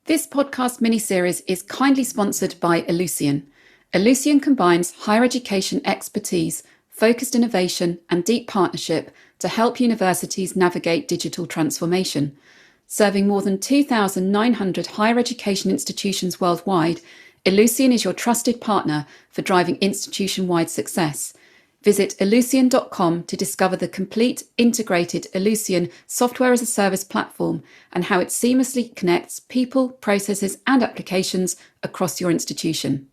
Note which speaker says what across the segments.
Speaker 1: This podcast mini-series is kindly sponsored by Ellucian. Ellucian combines higher education expertise, focused innovation, and deep partnership to help universities navigate digital transformation. Serving more than 2,900 higher education institutions worldwide, Ellucian is your trusted partner for driving institution-wide success. Visit Ellucian.com to discover the complete integrated Ellucian software as a service platform and how it seamlessly connects people, processes, and applications across your institution.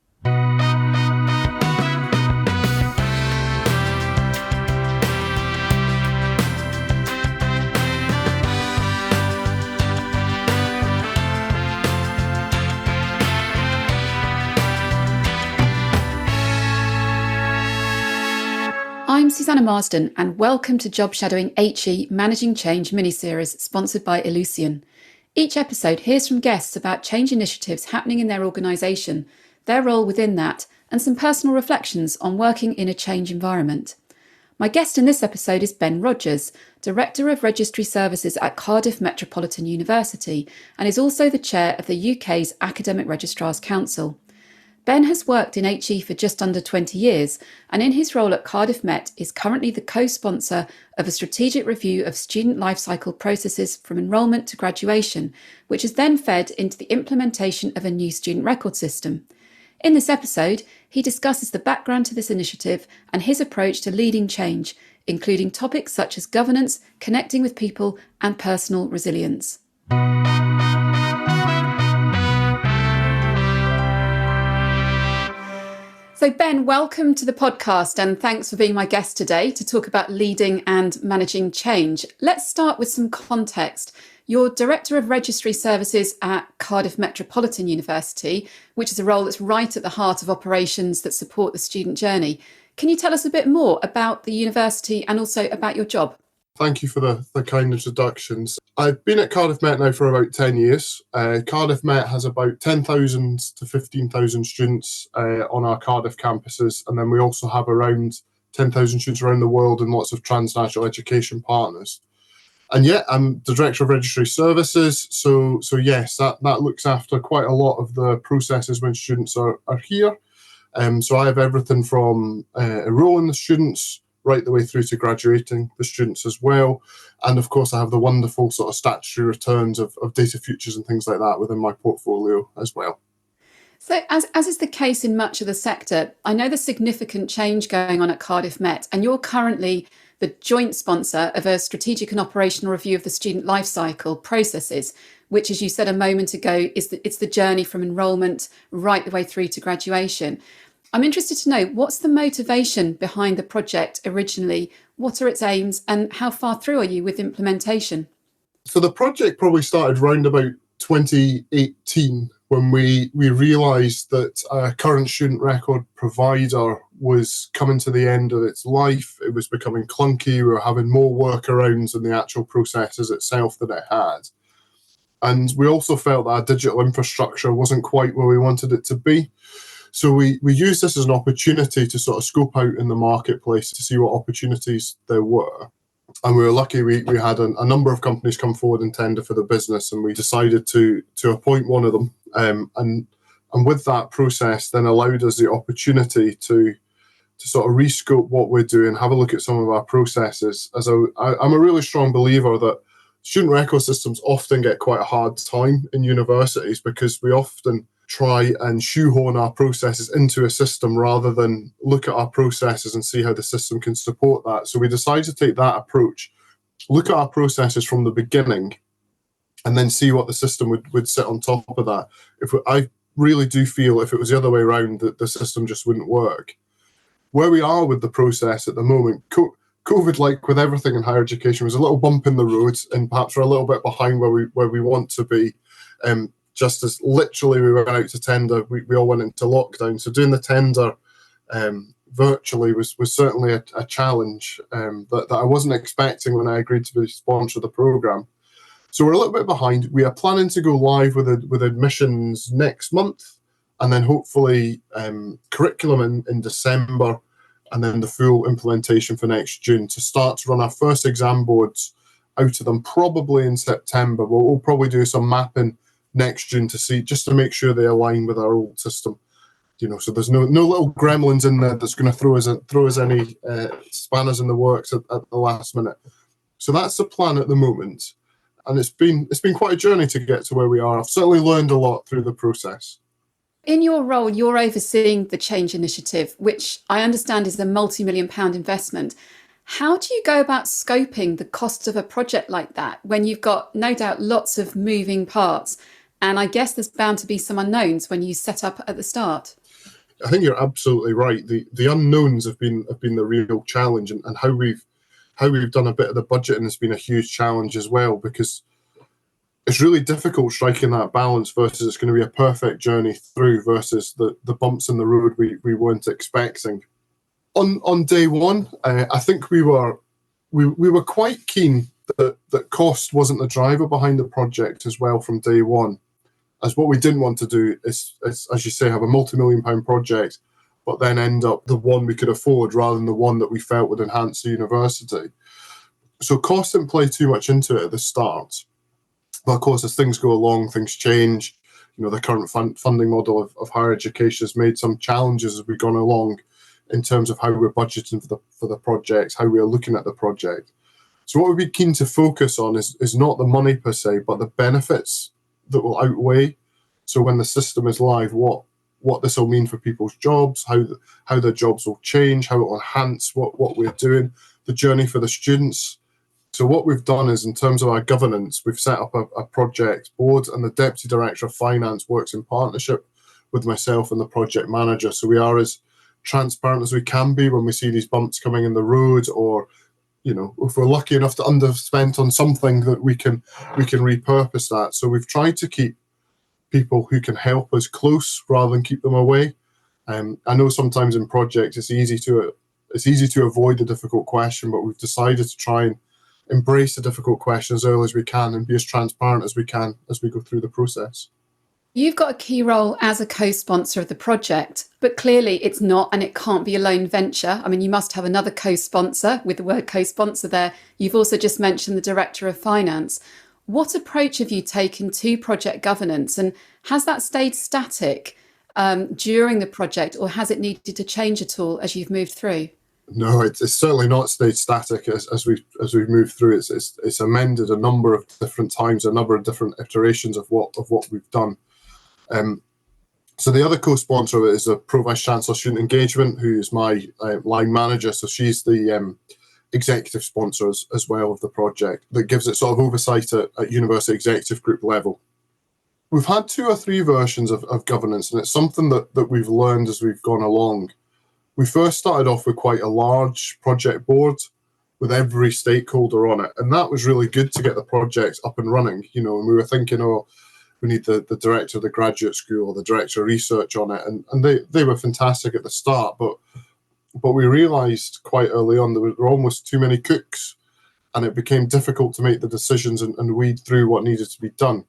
Speaker 1: I'm Susanna Marsden, and welcome to Job Shadowing HE Managing Change mini-series sponsored by Ellucian. Each episode hears from guests about change initiatives happening in their organisation, their role within that, and some personal reflections on working in a change environment. My guest in this episode is Ben Rogers, Director of Registry Services at Cardiff Metropolitan University, and is also the Chair of the UK's Academic Registrars Council. Ben has worked in HE for just under 20 years, and in his role at Cardiff Met is currently the co-sponsor of a strategic review of student lifecycle processes from enrolment to graduation, which is then fed into the implementation of a new student record system. In this episode, he discusses the background to this initiative and his approach to leading change, including topics such as governance, connecting with people, and personal resilience. So Ben, welcome to the podcast and thanks for being my guest today to talk about leading and managing change. Let's start with some context. You're Director of Registry Services at Cardiff Metropolitan University, which is a role that's right at the heart of operations that support the student journey. Can you tell us a bit more about the university and also about your job?
Speaker 2: Thank you for the kind introductions. I've been at Cardiff Met now for about 10 years. Cardiff Met has about 10,000 to 15,000 students on our Cardiff campuses, and then we also have around 10,000 students around the world and lots of transnational education partners. And yeah, I'm the Director of Registry Services, so yes, that looks after quite a lot of the processes when students are here. So I have everything from enrolling the students right the way through to graduating the students as well. And of course, I have the wonderful sort of statutory returns of data futures and things like that within my portfolio as well.
Speaker 1: So as is the case in much of the sector, I know there's significant change going on at Cardiff Met, and you're currently the joint sponsor of a strategic and operational review of the student lifecycle processes, which, as you said a moment ago, it's the journey from enrolment right the way through to graduation. I'm interested to know, what's the motivation behind the project originally? What are its aims and how far through are you with implementation?
Speaker 2: So the project probably started around about 2018 when we realised that our current student record provider was coming to the end of its life. It was becoming clunky. We were having more workarounds in the actual processes itself than it had. And we also felt that our digital infrastructure wasn't quite where we wanted it to be. So we used this as an opportunity to sort of scope out in the marketplace to see what opportunities there were. And we were lucky we had a number of companies come forward and tender for the business, and we decided to appoint one of them. And with that process then allowed us the opportunity to sort of rescope what we're doing, have a look at some of our processes. As I'm a really strong believer that student record systems often get quite a hard time in universities because we often try and shoehorn our processes into a system rather than look at our processes and see how the system can support that. So we decided to take that approach, look at our processes from the beginning, and then see what the system would sit on top of that. I really do feel if it was the other way around, that the system just wouldn't work. Where we are with the process at the moment, COVID, like with everything in higher education, was a little bump in the road, and perhaps we're a little bit behind where we want to be. Just as literally we went out to tender, we all went into lockdown. So doing the tender virtually was certainly a challenge that I wasn't expecting when I agreed to sponsor the programme. So we're a little bit behind. We are planning to go live with admissions next month, and then hopefully curriculum in December, and then the full implementation for next June to start to run our first exam boards out of them probably in September. We'll probably do some mapping next June to see, just to make sure they align with our old system. So there's no little gremlins in there that's going to throw us any spanners in the works at the last minute. So that's the plan at the moment, and it's been quite a journey to get to where we are. I've certainly learned a lot through the process.
Speaker 1: In your role, you're overseeing the Change Initiative, which I understand is a multi-million-pound investment. How do you go about scoping the cost of a project like that when you've got, no doubt, lots of moving parts? And I guess there's bound to be some unknowns when you set up at the start.
Speaker 2: I think you're absolutely right. The unknowns have been the real challenge, and how we've done a bit of the budgeting has been a huge challenge as well, because it's really difficult striking that balance versus it's going to be a perfect journey through versus the bumps in the road we weren't expecting. On day one, I think we were quite keen that cost wasn't the driver behind the project as well from day one. As what we didn't want to do is, as you say, have a multi-million-pound project, but then end up the one we could afford rather than the one that we felt would enhance the university. So cost didn't play too much into it at the start. But of course, as things go along, things change. The current funding model of higher education has made some challenges as we've gone along in terms of how we're budgeting for the projects, how we are looking at the project. So what we'd be keen to focus on is not the money per se, but the benefits that will outweigh. So when the system is live, what this will mean for people's jobs, how their jobs will change, how it will enhance what we're doing, the journey for the students. So what we've done is, in terms of our governance, we've set up a project board, and the Deputy Director of Finance works in partnership with myself and the project manager. So we are as transparent as we can be when we see these bumps coming in the road, or if we're lucky enough to underspend on something, that we can repurpose that. So we've tried to keep people who can help us close rather than keep them away. I know sometimes in projects it's easy to avoid the difficult question, but we've decided to try and embrace the difficult question as early as we can and be as transparent as we can as we go through the process.
Speaker 1: You've got a key role as a co-sponsor of the project, but clearly it's not and it can't be a lone venture. I mean, you must have another co-sponsor, with the word co-sponsor there. You've also just mentioned the Director of Finance. What approach have you taken to project governance, and has that stayed static during the project, or has it needed to change at all as you've moved through?
Speaker 2: No, it's certainly not stayed static as we've moved through. It's amended a number of different times, a number of different iterations of what we've done. So the other co-sponsor of it is the Pro Vice Chancellor Student Engagement, who is my line manager. So she's the executive sponsor as well of the project, that gives it sort of oversight at university executive group level. We've had 2 or 3 versions of governance, and it's something that we've learned as we've gone along. We first started off with quite a large project board with every stakeholder on it, and that was really good to get the project up and running. And we were thinking, we need the director of the graduate school or the director of research on it, and they were fantastic at the start, but we realised quite early on there were almost too many cooks, and it became difficult to make the decisions and weed through what needed to be done.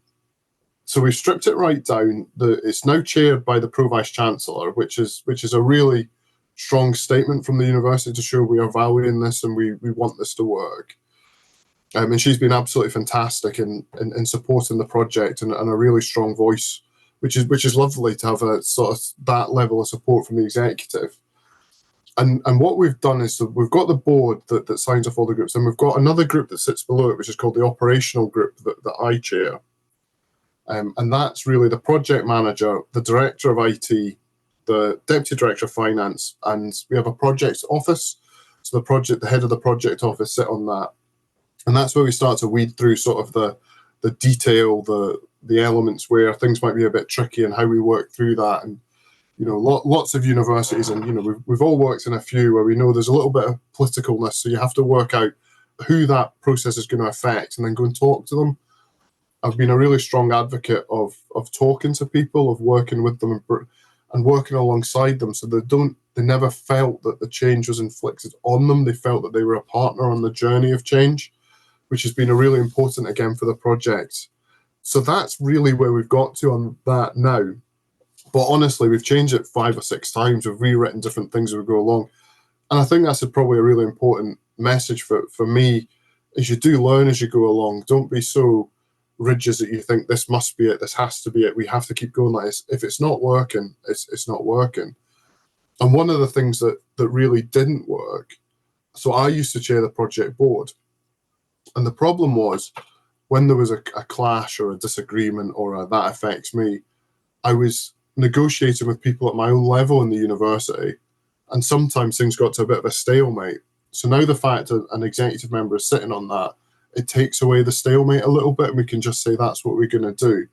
Speaker 2: So we stripped it right down. It's now chaired by the Pro Vice Chancellor, which is a really strong statement from the university to show we are valuing this and we want this to work. And she's been absolutely fantastic in supporting the project and a really strong voice, which is lovely to have a sort of that level of support from the executive. And what we've done is we've got the board that signs off all the groups, and we've got another group that sits below it, which is called the operational group that I chair. And that's really the project manager, the director of IT, the deputy director of finance, and we have a project office. So the head of the project office sit on that. And that's where we start to weed through sort of the detail, the elements where things might be a bit tricky and how we work through that. And, lots of universities, and, we've all worked in a few where we know there's a little bit of politicalness. So you have to work out who that process is going to affect and then go and talk to them. I've been a really strong advocate of talking to people, of working with them and working alongside them, so they never felt that the change was inflicted on them. They felt that they were a partner on the journey of change, which has been a really important, again, for the project. So that's really where we've got to on that now. But honestly, we've changed it 5 or 6 times. We've rewritten different things as we go along. And I think that's probably a really important message for me, is you do learn as you go along. Don't be so ridges that you think this must be it, this has to be it, we have to keep going like this. If it's not working, it's not working. And one of the things that really didn't work, so I used to chair the project board, and the problem was when there was a clash or a disagreement or that affects me, I was negotiating with people at my own level in the university, and sometimes things got to a bit of a stalemate. So now the fact that an executive member is sitting on that, it takes away the stalemate a little bit, and we can just say that's what we're going to do.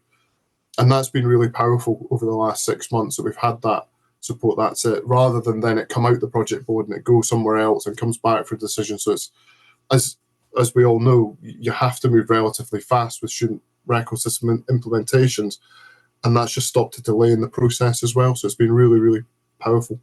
Speaker 2: And that's been really powerful over the last 6 months that we've had that support. That's it, rather than then it come out the project board and it goes somewhere else and comes back for a decision. So it's, as we all know, you have to move relatively fast with student record system implementations, and that's just stopped a delay in the process as well. So it's been really, really powerful.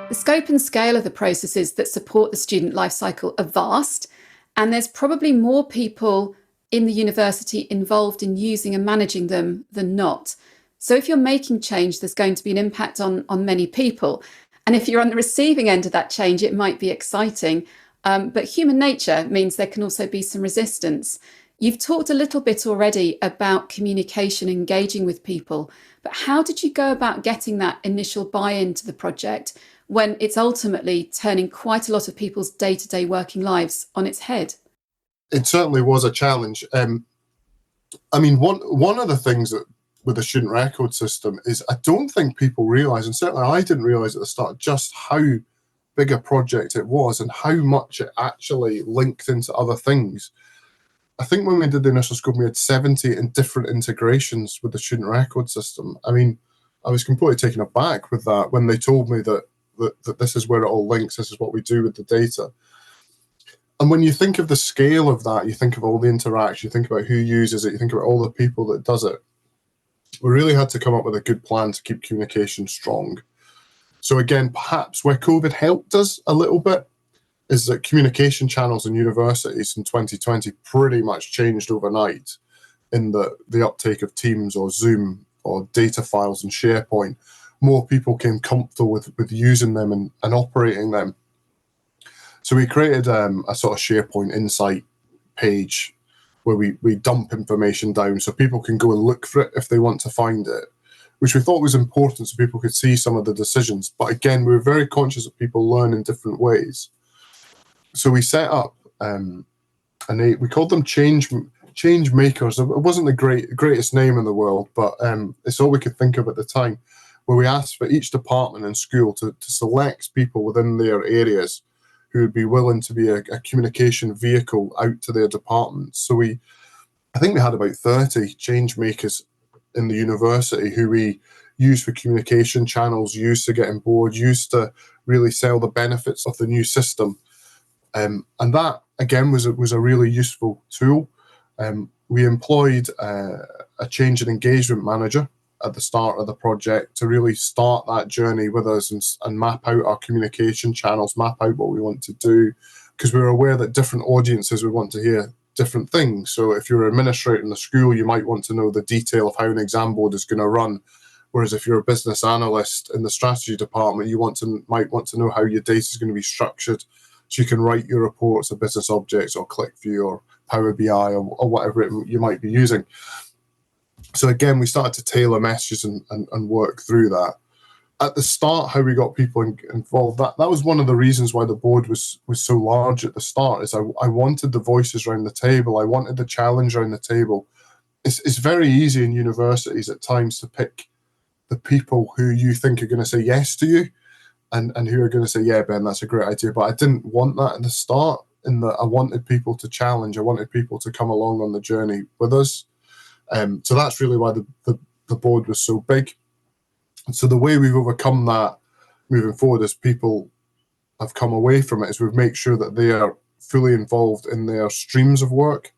Speaker 1: The scope and scale of the processes that support the student life cycle are vast, and there's probably more people in the university involved in using and managing them than not. So if you're making change, there's going to be an impact on many people. And if you're on the receiving end of that change, it might be exciting. But human nature means there can also be some resistance. You've talked a little bit already about communication, engaging with people, but how did you go about getting that initial buy-in to the project when it's ultimately turning quite a lot of people's day-to-day working lives on its head?
Speaker 2: It certainly was a challenge. I mean, one of the things that with the student record system is I don't think people realise, and certainly I didn't realise at the start, just how big a project it was and how much it actually linked into other things. I think when we did the initial scope, we had 70 different integrations with the student record system. I mean, I was completely taken aback with that when they told me that this is where it all links, this is what we do with the data. And when you think of the scale of that, you think of all the interaction, you think about who uses it, you think about all the people that does it. We really had to come up with a good plan to keep communication strong. So again, perhaps where COVID helped us a little bit is that communication channels in universities in 2020 pretty much changed overnight in the uptake of Teams or Zoom or data files and SharePoint. More people came comfortable with using them and operating them. So we created a sort of SharePoint Insight page where we dump information down so people can go and look for it if they want to find it, which we thought was important so people could see some of the decisions. But again, we were very conscious that people learn in different ways. So we set up, we called them change makers. It wasn't the greatest name in the world, but it's all we could think of at the time, where we asked for each department and school to select people within their areas who would be willing to be a communication vehicle out to their departments. So I think we had about 30 change makers in the university who we used for communication channels, used to get on board, used to really sell the benefits of the new system. And that, again, was a really useful tool. We employed a change and engagement manager at the start of the project to really start that journey with us and map out our communication channels, map out what we want to do, because we were aware that different audiences would want to hear different things. So if you're an administrator in the school, you might want to know the detail of how an exam board is going to run. Whereas if you're a business analyst in the strategy department, you might want to know how your data is going to be structured, so you can write your reports or business objects or ClickView or Power BI or whatever you might be using. So again, we started to tailor messages and work through that. At the start, how we got people involved, that was one of the reasons why the board was so large at the start, is I wanted the voices around the table. I wanted the challenge around the table. It's very easy in universities at times to pick the people who you think are going to say yes to you and who are going to say, yeah, Ben, that's a great idea. But I didn't want that at the start, in that I wanted people to challenge. I wanted people to come along on the journey with us. So that's really why the board was so big. And so the way we've overcome that moving forward as people have come away from it is we've made sure that they are fully involved in their streams of work.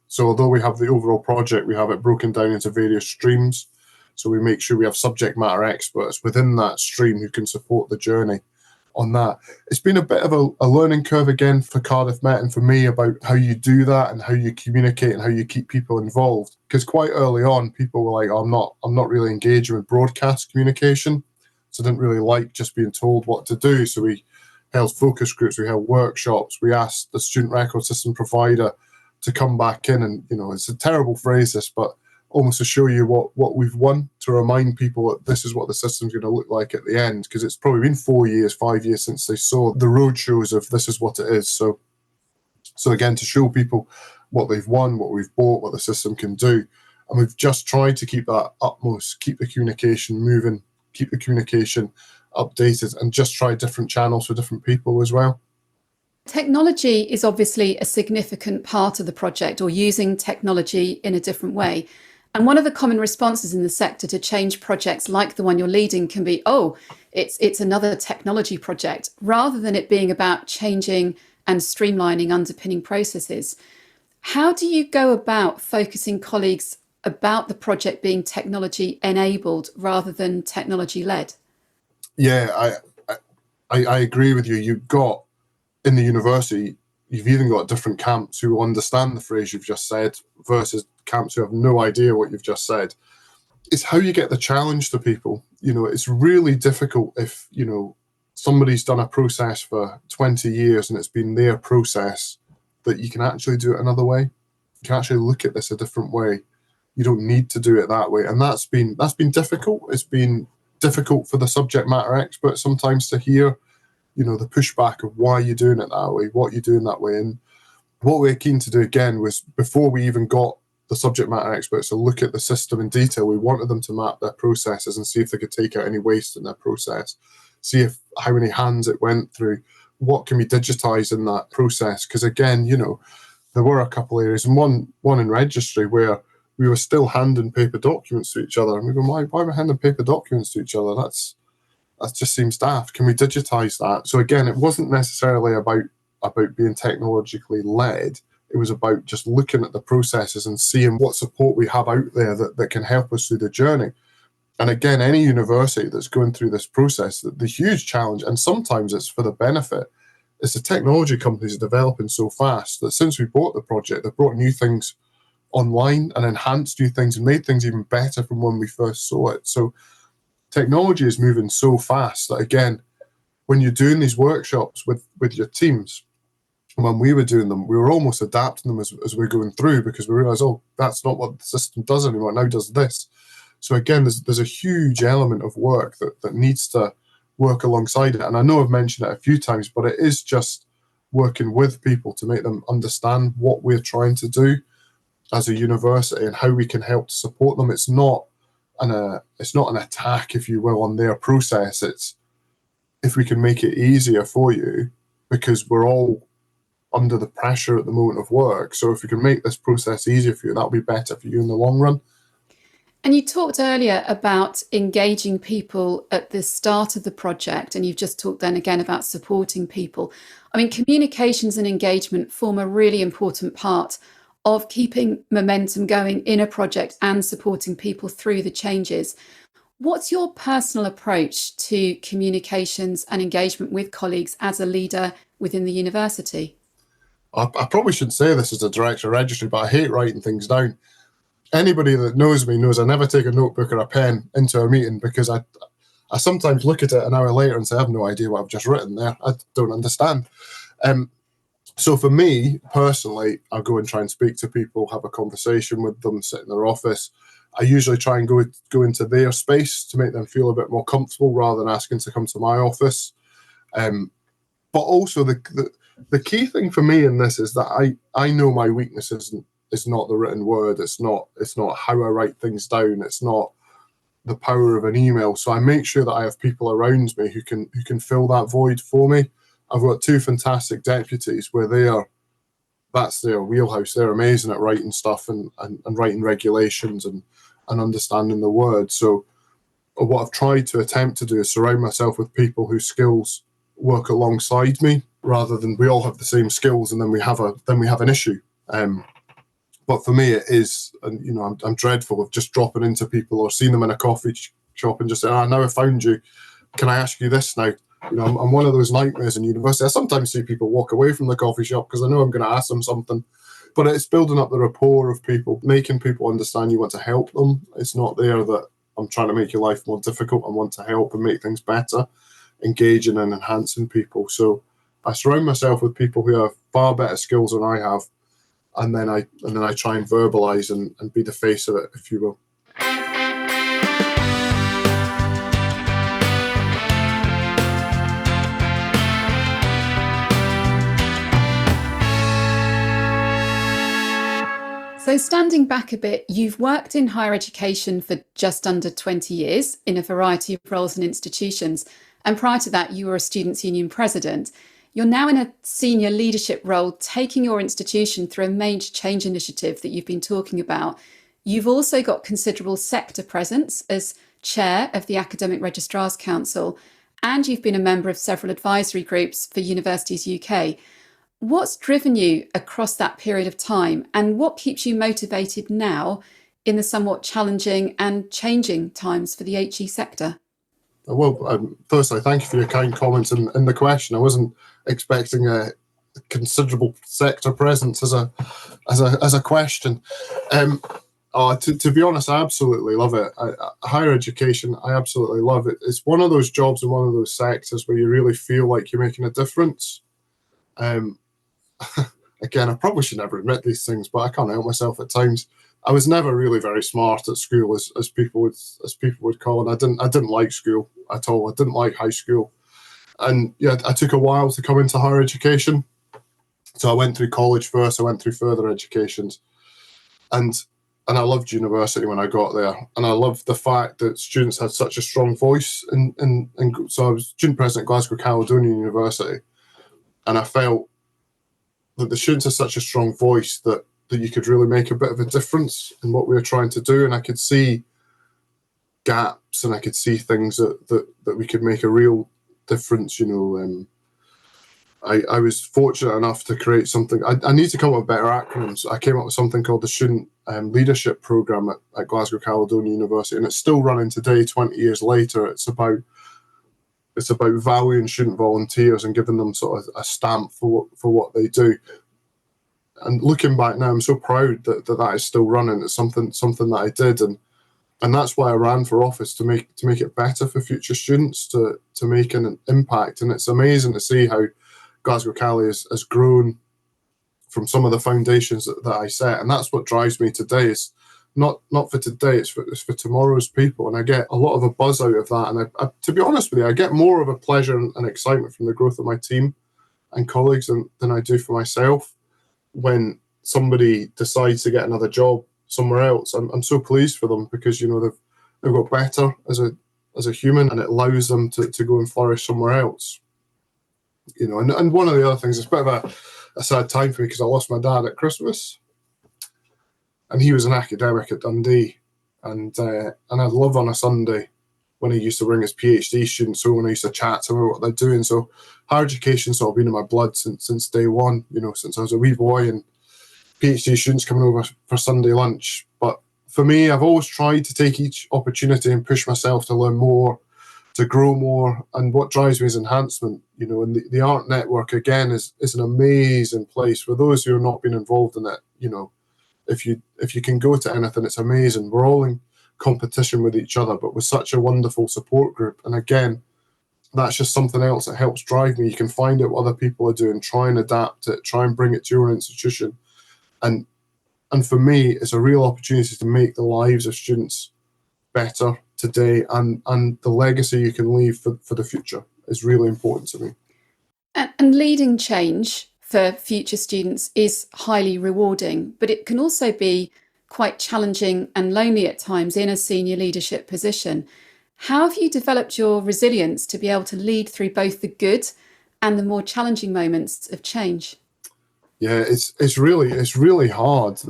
Speaker 2: So although we have the overall project, we have it broken down into various streams. So we make sure we have subject matter experts within that stream who can support the journey on that. It's been a bit of a learning curve again for Cardiff Met and for me about how you do that and how you communicate and how you keep people involved. Because quite early on, people were like, oh, I'm not really engaging with broadcast communication. So I didn't really like just being told what to do. So we held focus groups, we held workshops, we asked the student record system provider to come back in and, it's a terrible phrase this, but almost to show you what we've won, to remind people that this is what the system's going to look like at the end, because it's probably been 4 years, 5 years since they saw the roadshows of this is what it is. So again, to show people what they've won, what we've bought, what the system can do. And we've just tried to keep that utmost, keep the communication moving, keep the communication updated, and just try different channels for different people as well.
Speaker 1: Technology is obviously a significant part of the project, or using technology in a different way. And one of the common responses in the sector to change projects like the one you're leading can be, it's another technology project, rather than it being about changing and streamlining underpinning processes. How do you go about focusing colleagues about the project being technology enabled rather than technology led?
Speaker 2: Yeah, I agree with you. You've got, in the university, you've even got different camps who understand the phrase you've just said versus camps who have no idea what you've just said. It's how you get the challenge to people. It's really difficult if, somebody's done a process for 20 years and it's been their process, that you can actually do it another way. You can actually look at this a different way. You don't need to do it that way. And that's been difficult. It's been difficult for the subject matter expert sometimes to hear, the pushback of why you're doing it that way, what you're doing that way. And what we're keen to do again was, before we even got the subject matter experts to look at the system in detail, we wanted them to map their processes and see if they could take out any waste in their process, see how many hands it went through, what can be digitized in that process. Because again, there were a couple areas, and one in registry where we were still handing paper documents to each other. And we go, why are we handing paper documents to each other? That just seems daft. Can we digitize that? So again, it wasn't necessarily about being technologically led. It was about just looking at the processes and seeing what support we have out there that can help us through the journey. And again, any university that's going through this process, the huge challenge, and sometimes it's for the benefit, is the technology companies are developing so fast that since we bought the project, they've brought new things online and enhanced new things and made things even better from when we first saw it. So technology is moving so fast that, again, when you're doing these workshops with your teams, when we were doing them, we were almost adapting them as we're going through, because we realized, that's not what the system does anymore. It now does this. So again, there's a huge element of work that needs to work alongside it. And I know I've mentioned it a few times, but it is just working with people to make them understand what we're trying to do as a university and how we can help to support them. It's not an attack, if you will, on their process. It's if we can make it easier for you, because we're all under the pressure at the moment of work. So if we can make this process easier for you, that'll be better for you in the long run.
Speaker 1: And you talked earlier about engaging people at the start of the project, and you've just talked then again about supporting people. I mean, communications and engagement form a really important part of keeping momentum going in a project and supporting people through the changes. What's your personal approach to communications and engagement with colleagues as a leader within the university?
Speaker 2: I probably shouldn't say this as a director of registry, but I hate writing things down. Anybody that knows me knows I never take a notebook or a pen into a meeting, because I sometimes look at it an hour later and say, I have no idea what I've just written there. I don't understand. So for me, personally, I'll go and try and speak to people, have a conversation with them, sit in their office. I usually try and go into their space to make them feel a bit more comfortable rather than asking to come to my office. But also the key thing for me in this is that I know my weakness is not the written word. It's not how I write things down. It's not the power of an email. So I make sure that I have people around me who can fill that void for me. I've got two fantastic deputies where that's their wheelhouse. They're amazing at writing stuff and writing regulations and understanding the word. So what I've tried to attempt to do is surround myself with people whose skills work alongside me, rather than we all have the same skills and then we have an issue. But for me, it is, and I'm dreadful of just dropping into people or seeing them in a coffee shop and just saying, now I found you. Can I ask you this now? I'm one of those nightmares in university. I sometimes see people walk away from the coffee shop because I know I'm going to ask them something. But it's building up the rapport of people, making people understand you want to help them. It's not there that I'm trying to make your life more difficult. I want to help and make things better. engaging and enhancing people. So I surround myself with people who have far better skills than I have, and then I try and verbalise and be the face of it, if you will.
Speaker 1: So standing back a bit, you've worked in higher education for just under 20 years in a variety of roles and institutions. And prior to that, you were a Students' Union president. You're now in a senior leadership role, taking your institution through a major change initiative that you've been talking about. You've also got considerable sector presence as chair of the Academic Registrars Council, and you've been a member of several advisory groups for Universities UK. What's driven you across that period of time, and what keeps you motivated now in the somewhat challenging and changing times for the HE sector?
Speaker 2: Well, firstly, thank you for your kind comments and the question. I wasn't expecting a considerable sector presence as a question. To be honest, I absolutely love it. Higher education, I absolutely love it. It's one of those jobs in one of those sectors where you really feel like you're making a difference. Again, I probably should never admit these things, but I can't help myself at times. I was never really very smart at school, as people would call it. I didn't like school at all. I didn't like high school, and yeah, I took a while to come into higher education. So I went through college first. I went through further educations, and I loved university when I got there, and I loved the fact that students had such a strong voice. And so I was student president at Glasgow Caledonian University, and I felt that the students had such a strong voice that you could really make a bit of a difference in what we were trying to do. And I could see gaps, and I could see things that we could make a real difference. I was fortunate enough to create something. I need to come up with better acronyms. I came up with something called the Student Leadership Programme at Glasgow Caledonian University, and it's still running today, 20 years later. It's about valuing student volunteers and giving them sort of a stamp for what they do. And looking back now, I'm so proud that is still running. It's something that I did, and that's why I ran for office, to make it better for future students, to make an impact. And it's amazing to see how Glasgow Cali has grown from some of the foundations that I set, and that's what drives me today. It's not for today, it's for tomorrow's people, and I get a lot of a buzz out of that. And I, to be honest with you, I get more of a pleasure and excitement from the growth of my team and colleagues than I do for myself. When somebody decides to get another job somewhere else, I'm so pleased for them, because they've got better as a human, and it allows them to go and flourish somewhere else. And one of the other things, it's a bit of a sad time for me, because I lost my dad at Christmas, and he was an academic at Dundee, and I'd love on a Sunday when he used to bring his PhD students over, when I used to chat to them about what they're doing. So higher education's sort of been in my blood since day one, since I was a wee boy, and PhD students coming over for Sunday lunch. But for me, I've always tried to take each opportunity and push myself to learn more, to grow more. And what drives me is enhancement, and the Art Network, again, is an amazing place. For those who have not been involved in it, if you can go to anything, it's amazing. We're all in competition with each other, but with such a wonderful support group. And again, that's just something else that helps drive me. You can find out what other people are doing, try and adapt it, try and bring it to your institution. And for me, it's a real opportunity to make the lives of students better today, and the legacy you can leave for the future is really important to me.
Speaker 1: And leading change for future students is highly rewarding, but it can also be quite challenging and lonely at times in a senior leadership position. How have you developed your resilience to be able to lead through both the good and the more challenging moments of change?
Speaker 2: Yeah, it's really hard.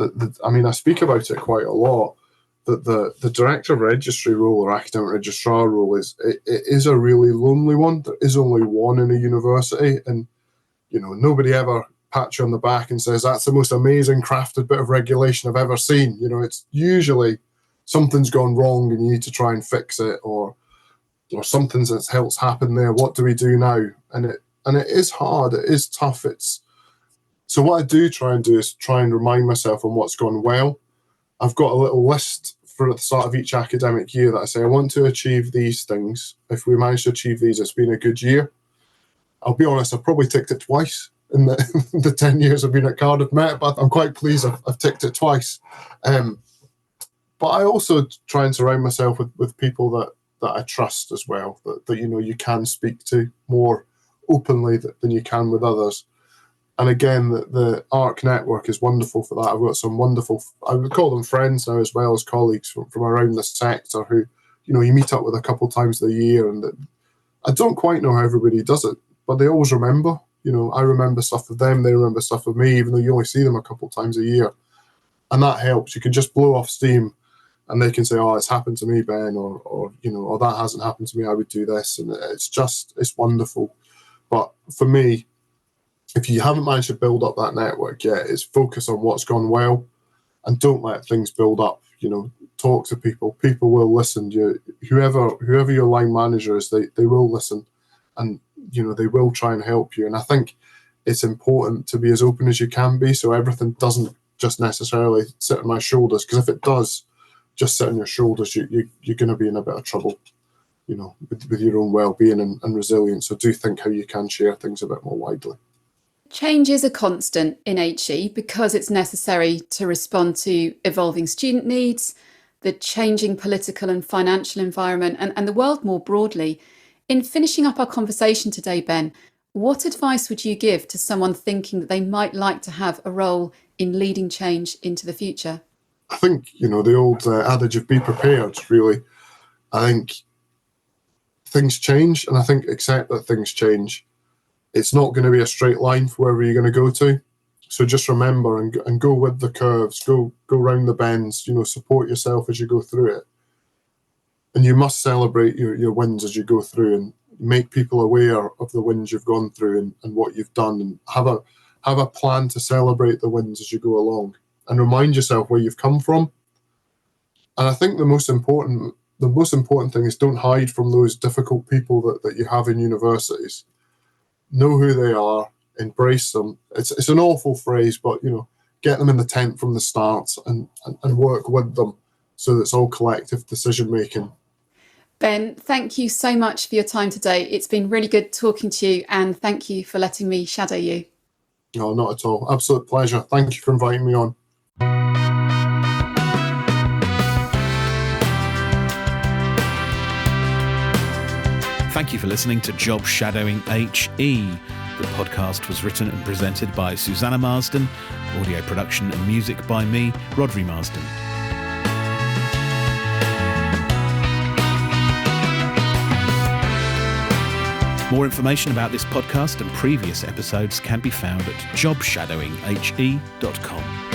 Speaker 2: I speak about it quite a lot. That the director of registry role, or academic registrar role, is a really lonely one. There is only one in a university, and nobody ever pats you on the back and says that's the most amazing crafted bit of regulation I've ever seen. It's usually something's gone wrong and you need to try and fix it, or something's else happened there. What do we do now? And it is hard. It is tough. So what I do try and do is try and remind myself on what's gone well. I've got a little list for the start of each academic year that I say, I want to achieve these things. If we manage to achieve these, it's been a good year. I'll be honest, I've probably ticked it twice in the 10 years I've been at Cardiff Met, but I'm quite pleased I've ticked it twice. But I also try and surround myself with people that I trust as well, that you can speak to more openly than you can with others. And again, the ARC network is wonderful for that. I've got some wonderful, I would call them friends now as well as colleagues from around the sector who, you meet up with a couple times a year. And I don't quite know how everybody does it, but they always remember. I remember stuff with them, they remember stuff with me, even though you only see them a couple times a year. And that helps. You can just blow off steam and they can say, oh, it's happened to me, Ben, or that hasn't happened to me, I would do this. And it's wonderful. But for me, if you haven't managed to build up that network yet, it's focus on what's gone well and don't let things build up. Talk to people. People will listen. Whoever your line manager is, they will listen, and they will try and help you. And I think it's important to be as open as you can be, so everything doesn't just necessarily sit on my shoulders. Because if it does just sit on your shoulders, you're going to be in a bit of trouble, with your own well-being and resilience. So do think how you can share things a bit more widely.
Speaker 1: Change is a constant in HE because it's necessary to respond to evolving student needs, the changing political and financial environment, and the world more broadly. In finishing up our conversation today, Ben, what advice would you give to someone thinking that they might like to have a role in leading change into the future?
Speaker 2: I think, the old adage of be prepared, really. I think things change, and I think accept that things change. It's not going to be a straight line for wherever you're going to go to. So just remember and go with the curves, go round the bends, support yourself as you go through it. And you must celebrate your wins as you go through and make people aware of the wins you've gone through and what you've done, and have a plan to celebrate the wins as you go along and remind yourself where you've come from. And I think the most important thing is don't hide from those difficult people that you have in universities. Know who they are, embrace them. It's an awful phrase, but get them in the tent from the start and work with them so that it's all collective decision making.
Speaker 1: Ben, thank you so much for your time today. It's been really good talking to you, and thank you for letting me shadow you.
Speaker 2: No, not at all. Absolute pleasure. Thank you for inviting me on.
Speaker 3: Thank you for listening to Job Shadowing HE. The podcast was written and presented by Susanna Marsden, audio production and music by me, Rodri Marsden. More information about this podcast and previous episodes can be found at jobshadowinghe.com.